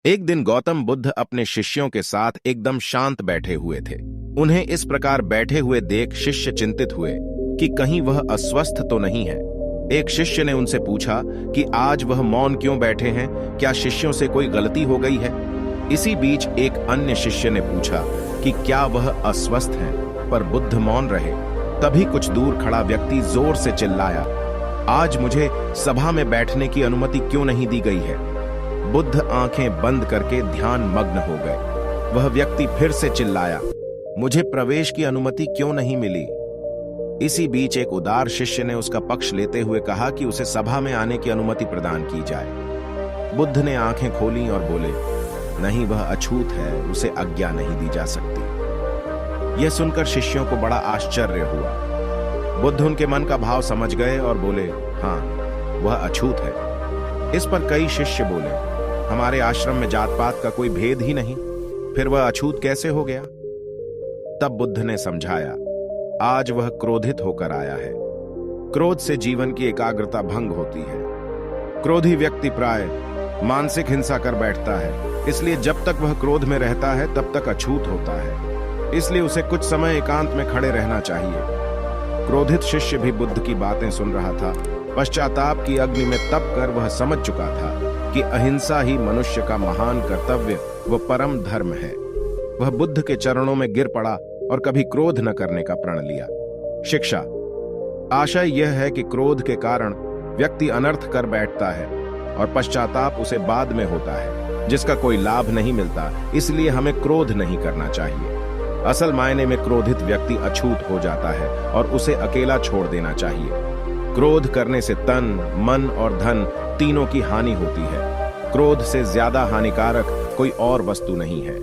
एक दिन गौतम बुद्ध अपने शिष्यों के साथ एकदम शांत बैठे हुए थे। उन्हें इस प्रकार बैठे हुए देख शिष्य चिंतित हुए कि कहीं वह अस्वस्थ तो नहीं है। एक शिष्य ने उनसे पूछा कि आज वह मौन क्यों बैठे हैं, क्या शिष्यों से कोई गलती हो गई है? इसी बीच एक अन्य शिष्य ने पूछा कि क्या वह अस्वस्थ हैं, पर बुद्ध मौन रहे। तभी कुछ दूर खड़ा व्यक्ति जोर से चिल्लाया, आज मुझे सभा में बैठने की अनुमति क्यों नहीं दी गई है? बुद्ध आंखें बंद करके ध्यान मग्न हो गए। वह व्यक्ति फिर से चिल्लाया, मुझे प्रवेश की अनुमति क्यों नहीं मिली? इसी बीच एक उदार शिष्य ने उसका पक्ष लेते हुए कहा कि उसे सभा में आने की अनुमति प्रदान की जाए। बुद्ध ने आंखें खोली और बोले, नहीं, वह अछूत है, उसे आज्ञा नहीं दी जा सकती। यह सुनकर शिष्यों को बड़ा आश्चर्य हुआ। बुद्ध उनके मन का भाव समझ गए और बोले, हाँ, वह अछूत है। इस पर कई शिष्य बोले, हमारे आश्रम में जात पात का कोई भेद ही नहीं, फिर वह अछूत कैसे हो गया? तब बुद्ध ने समझाया, आज वह क्रोधित होकर आया है। क्रोध से जीवन की एकाग्रता भंग होती है। क्रोधी व्यक्ति प्राय मानसिक हिंसा कर बैठता है, इसलिए जब तक वह क्रोध में रहता है तब तक अछूत होता है। इसलिए उसे कुछ समय एकांत में खड़े रहना चाहिए। क्रोधित शिष्य भी बुद्ध की बातें सुन रहा था। पश्चाताप की अग्नि में तप कर वह समझ चुका था कि अहिंसा ही मनुष्य का महान कर्तव्य व परम धर्म है। वह बुद्ध के चरणों में गिर पड़ा और कभी क्रोध न करने का प्रण लिया। शिक्षा, आशय यह है कि क्रोध के कारण व्यक्ति अनर्थ कर बैठता है और पश्चाताप उसे बाद में होता है, जिसका कोई लाभ नहीं मिलता। इसलिए हमें क्रोध नहीं करना चाहिए। असल मायने में क्रोधित व्यक्ति अछूत हो जाता है और उसे अकेला छोड़ देना चाहिए। क्रोध करने से तन, मन और धन तीनों की हानि होती है। क्रोध से ज्यादा हानिकारक कोई और वस्तु नहीं है।